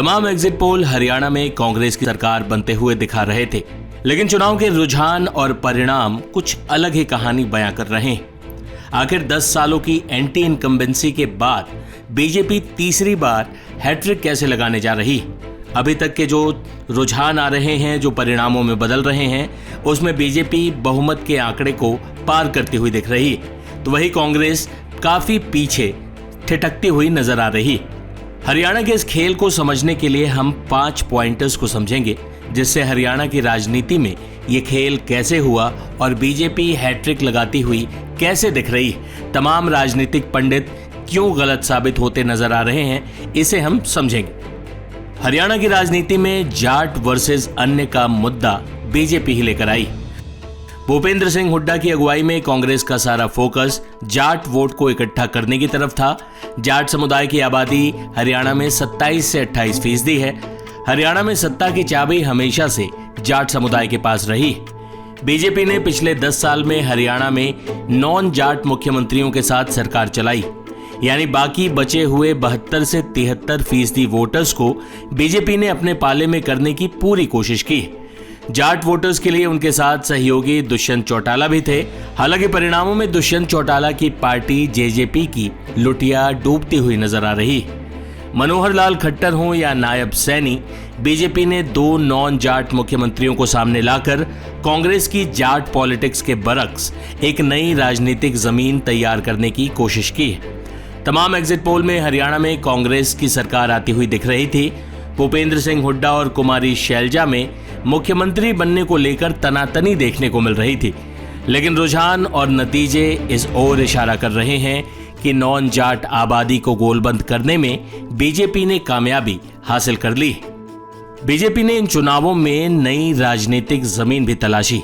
तमाम exit poll Haryana में कांग्रेस की सरकार बनते हुए दिखा रहे थे, लेकिन चुनाव के रुझान और परिणाम कुछ अलग ही कहानी बयां कर रहे हैं। आखिर 10 सालों की एंटी इनकम्बेंसी के बाद बीजेपी तीसरी बार हैट्रिक कैसे लगाने जा रही? अभी तक के जो रुझान आ रहे हैं, जो परिणामों में बदल रहे हैं, उसमें बीजेपी बहुमत के आंकड़े को पार करती हुई दिख रही है, तो वही कांग्रेस काफी पीछे ठिठकती हुई नजर आ रही। हरियाणा के इस खेल को समझने के लिए हम 5 पॉइंटर्स को समझेंगे, जिससे हरियाणा की राजनीति में ये खेल कैसे हुआ और बीजेपी हैट्रिक लगाती हुई कैसे दिख रही है, तमाम राजनीतिक पंडित क्यों गलत साबित होते नजर आ रहे हैं, इसे हम समझेंगे। हरियाणा की राजनीति में जाट वर्सेस अन्य का मुद्दा बीजेपी ही लेकर आई। भूपेंद्र सिंह हुड्डा की अगुवाई में कांग्रेस का सारा फोकस जाट वोट को इकट्ठा करने की तरफ था। जाट समुदाय की आबादी हरियाणा में 27 से 28% है। हरियाणा में सत्ता की चाबी हमेशा से जाट समुदाय के पास रही। बीजेपी ने पिछले 10 साल में हरियाणा में नॉन जाट मुख्यमंत्रियों के साथ सरकार चलाई, यानी बाकी बचे हुए 72 से 73% वोटर्स को बीजेपी ने अपने पाले में करने की पूरी कोशिश की। जाट वोटर्स के लिए उनके साथ सहयोगी दुष्यंत चौटाला भी थे। हालांकि परिणामों में दुष्यंत चौटाला की पार्टी जेजेपी की लुटिया डूबती हुई नजर आ रही। मनोहर लाल खट्टर हो या नायब सैनी, बीजेपी ने 2 नॉन जाट मुख्यमंत्रियों को सामने लाकर कांग्रेस की जाट पॉलिटिक्स के बरक्स एक नई राजनीतिक जमीन तैयार करने की कोशिश की। तमाम एग्जिट पोल में हरियाणा में कांग्रेस की सरकार आती हुई दिख रही थी। भूपेंद्र सिंह हुड्डा और कुमारी शैलजा में मुख्यमंत्री बनने को लेकर तनातनी देखने को मिल रही थी, लेकिन रुझान और नतीजे इस ओर इशारा कर रहे हैं कि नॉन जाट आबादी को गोलबंद करने में बीजेपी ने कामयाबी हासिल कर ली। बीजेपी ने इन चुनावों में नई राजनीतिक जमीन भी तलाशी।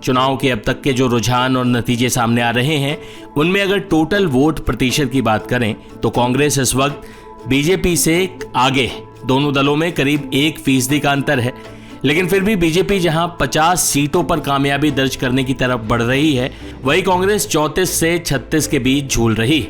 चुनाव के अब तक के जो रुझान और नतीजे सामने आ रहे हैं, उनमें अगर टोटल वोट प्रतिशत की बात करें तो कांग्रेस इस वक्त बीजेपी से आगे है। दोनों दलों में करीब 1% का अंतर है, लेकिन फिर भी बीजेपी जहां 50 सीटों पर कामयाबी दर्ज करने की तरफ बढ़ रही है, वही कांग्रेस 34 से 36 के बीच झूल रही।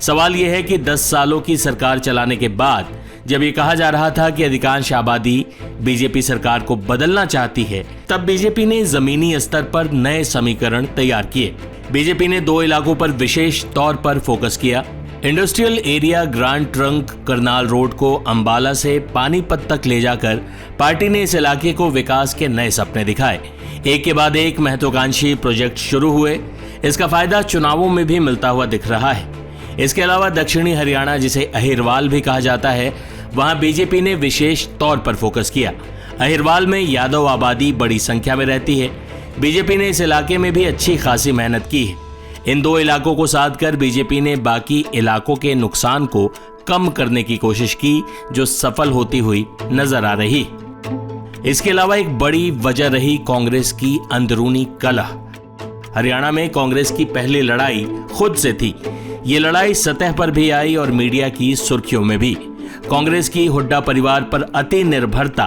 सवाल यह है कि 10 सालों की सरकार चलाने के बाद जब ये कहा जा रहा था कि अधिकांश आबादी बीजेपी सरकार को बदलना चाहती है, तब बीजेपी ने जमीनी स्तर पर नए समीकरण तैयार किए। बीजेपी ने 2 इलाकों पर विशेष तौर पर फोकस किया। Industrial area grand trunk Karnal road को अंबाला से पानीपत तक ले जाकर पार्टी ने इस इलाके को विकास के नए सपने दिखाए। एक के बाद एक महत्वाकांक्षी प्रोजेक्ट शुरू हुए। इसका फायदा चुनावों में भी मिलता हुआ दिख रहा है। इसके अलावा दक्षिणी हरियाणा, जिसे अहिरवाल भी कहा जाता है, वहां बीजेपी ने विशेष तौर पर फोकस किया। अहिरवाल में यादव आबादी बड़ी संख्या में रहती है। बीजेपी ने इस इलाके में भी अच्छी खासी मेहनत की है। इन 2 इलाकों को साध कर बीजेपी ने बाकी इलाकों के नुकसान को कम करने की कोशिश की, जो सफल होती हुई नजर आ रही। इसके अलावा एक बड़ी वजह रही कांग्रेस की अंदरूनी कलह। हरियाणा में कांग्रेस की पहली लड़ाई खुद से थी। ये लड़ाई सतह पर भी आई और मीडिया की सुर्खियों में भी। कांग्रेस की हुड्डा परिवार पर अति निर्भरता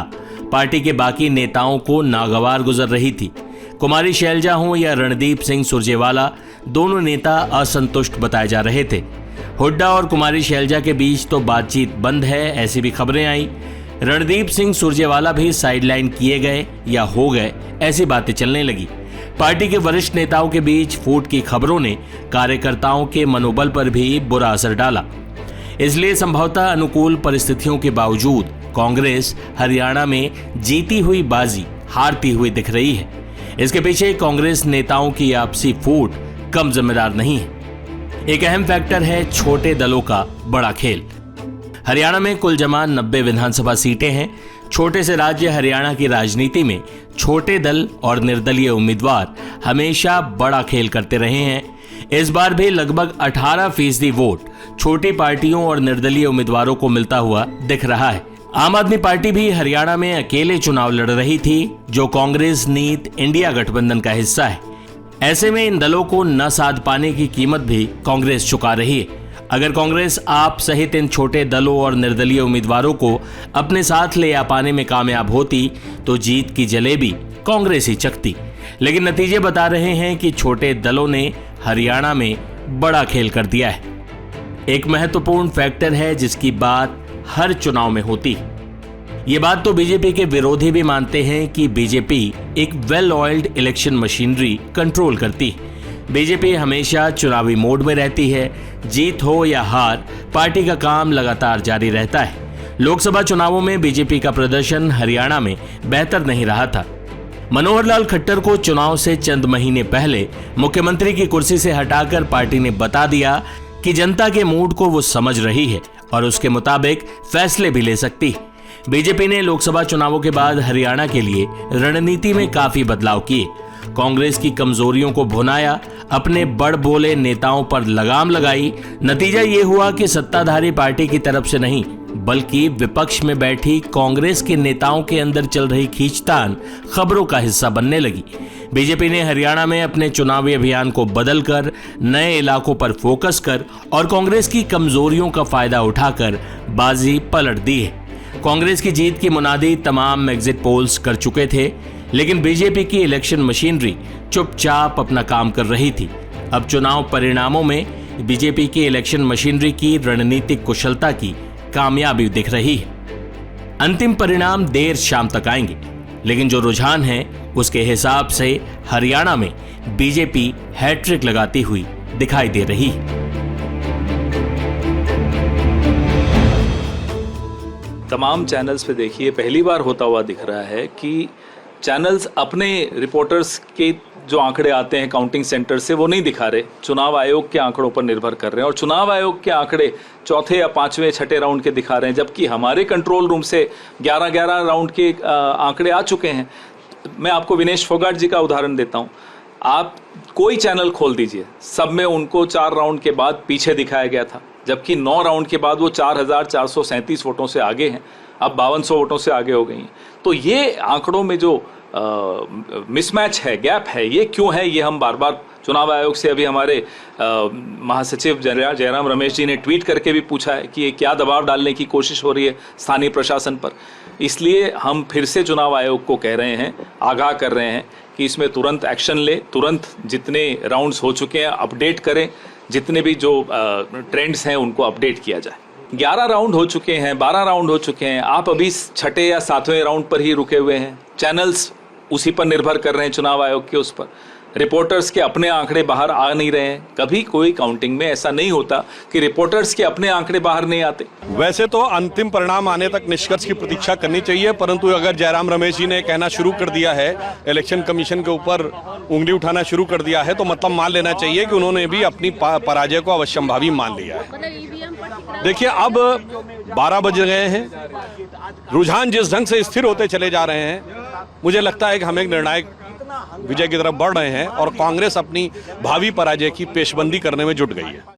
पार्टी के बाकी नेताओं को नागवार गुजर रही थी। कुमारी शैलजा हो या रणदीप सिंह सुरजेवाला, दोनों नेता असंतुष्ट बताए जा रहे थे। हुड्डा और कुमारी शैलजा के बीच तो बातचीत बंद है, ऐसी भी खबरें आई। रणदीप सिंह सुरजेवाला भी साइडलाइन किए गए या हो गए, ऐसी बातें चलने लगी। पार्टी के वरिष्ठ नेताओं के बीच फूट की खबरों ने कार्यकर्ताओं के मनोबल पर भी बुरा असर डाला। इसलिए संभवतः अनुकूल परिस्थितियों के बावजूद कांग्रेस हरियाणा में जीती हुई बाजी हारती हुई दिख रही है। इसके पीछे कांग्रेस नेताओं की आपसी फूट कम जिम्मेदार नहीं है। एक अहम फैक्टर है छोटे दलों का बड़ा खेल। हरियाणा में कुल जमा 90 विधानसभा सीटें हैं। छोटे से राज्य हरियाणा की राजनीति में छोटे दल और निर्दलीय उम्मीदवार हमेशा बड़ा खेल करते रहे हैं। इस बार भी लगभग 18% वोट छोटी पार्टियों और निर्दलीय उम्मीदवारों को मिलता हुआ दिख रहा है। आम आदमी पार्टी भी हरियाणा में अकेले चुनाव लड़ रही थी, जो कांग्रेस नीत इंडिया गठबंधन का हिस्सा है। ऐसे में इन दलों को न साध पाने की कीमत भी कांग्रेस चुका रही है। अगर कांग्रेस आप सहित इन छोटे दलों और निर्दलीय उम्मीदवारों को अपने साथ ले आ पाने में कामयाब होती तो जीत की जलेबी कांग्रेस ही चखती। लेकिन नतीजे बता रहे हैं कि छोटे दलों ने हरियाणा में बड़ा खेल कर दिया है। एक महत्वपूर्ण फैक्टर है जिसकी बात हर चुनाव में होती। ये बात तो बीजेपी के विरोधी भी मानते हैं कि बीजेपी एक well oiled election machinery control करती है। बीजेपी हमेशा चुनावी मोड में रहती है। जीत हो या हार, पार्टी का काम लगातार जारी रहता है। लोकसभा चुनावों में बीजेपी का प्रदर्शन हरियाणा में बेहतर नहीं रहा था। मनोहर लाल खट्टर को चुनाव से चंद महीने पहले मुख्यमंत्री की कुर्सी से हटाकर पार्टी ने बता दिया कि जनता के मूड को वो समझ रही है और उसके मुताबिक फैसले भी ले सकती है। बीजेपी ने लोकसभा चुनावों के बाद हरियाणा के लिए रणनीति में काफी बदलाव किए। कांग्रेस की कमजोरियों को भुनाया, अपने बड़ बोले नेताओं पर लगाम लगाई। नतीजा ये हुआ कि सत्ताधारी पार्टी की तरफ से नहीं, बल्कि विपक्ष में बैठी कांग्रेस के नेताओं के अंदर चल रही खींचतान खबरों का हिस्सा बनने लगी। बीजेपी ने हरियाणा में अपने चुनावी अभियान को बदलकर नए इलाकों पर फोकस कर और कांग्रेस की कमजोरियों का फायदा उठाकर बाजी पलट दी है। कांग्रेस की जीत की मुनादी तमाम एग्जिट पोल्स कर चुके थे, लेकिन बीजेपी की इलेक्शन मशीनरी चुपचाप अपना काम कर रही थी। अब चुनाव परिणामों में बीजेपी की इलेक्शन मशीनरी की रणनीतिक कुशलता की कामयाबी दिख रही है। अंतिम परिणाम देर शाम तक आएंगे, लेकिन जो रुझान है उसके हिसाब से हरियाणा में बीजेपी हैट्रिक लगाती हुई दिखाई दे रही है। तमाम चैनल्स पे देखिए, पहली बार होता हुआ दिख रहा है कि चैनल्स अपने रिपोर्टर्स के जो आंकड़े आते हैं काउंटिंग सेंटर से वो नहीं दिखा रहे, चुनाव आयोग के आंकड़ों पर निर्भर कर रहे हैं। और चुनाव आयोग के आंकड़े चौथे या पांचवें छठे राउंड के दिखा रहे हैं, जबकि हमारे कंट्रोल रूम से 11 राउंड के आंकड़े आ चुके हैं। मैं आपको विनेश फोगाट जी का उदाहरण देता हूँ। आप कोई चैनल खोल दीजिए, सब में उनको 4 राउंड के बाद पीछे दिखाया गया था, जबकि 9 राउंड के बाद वो 4,437 वोटों से आगे हैं, अब 5200 वोटों से आगे हो गई हैं। तो ये आंकड़ों में जो मिसमैच है, गैप है, ये क्यों है, ये हम बार बार चुनाव आयोग से अभी हमारे महासचिव जयराम रमेश जी ने ट्वीट करके भी पूछा है कि ये क्या दबाव डालने की कोशिश हो रही है स्थानीय प्रशासन पर। इसलिए हम फिर से चुनाव आयोग को कह रहे हैं, आगाह कर रहे हैं कि इसमें तुरंत एक्शन ले, तुरंत जितने राउंड्स हो चुके हैं अपडेट करें, जितने भी जो ट्रेंड्स हैं उनको अपडेट किया जाए। 11 राउंड हो चुके हैं, 12 राउंड हो चुके हैं, आप अभी छठे या सातवें राउंड पर ही रुके हुए हैं। चैनल्स उसी पर निर्भर कर रहे हैं, चुनाव आयोग के उस पर। रिपोर्टर्स के अपने आंकड़े बाहर आ नहीं रहे हैं। कभी कोई काउंटिंग में ऐसा नहीं होता कि रिपोर्टर्स के अपने आंकड़े बाहर नहीं आते। वैसे तो अंतिम परिणाम आने तक निष्कर्ष की प्रतीक्षा करनी चाहिए, परंतु अगर जयराम रमेश जी ने कहना शुरू कर दिया है, इलेक्शन कमीशन के ऊपर उंगली उठाना शुरू कर दिया है, तो मतलब मान लेना चाहिए कि उन्होंने भी अपनी पराजय को अवश्यंभावी मान लिया है। देखिए, अब 12 बज गए हैं, रुझान जिस ढंग से स्थिर होते चले जा रहे हैं, मुझे लगता है कि हम एक निर्णायक विजय की तरफ बढ़ रहे हैं और कांग्रेस अपनी भावी पराजय की पेशबंदी करने में जुट गई है।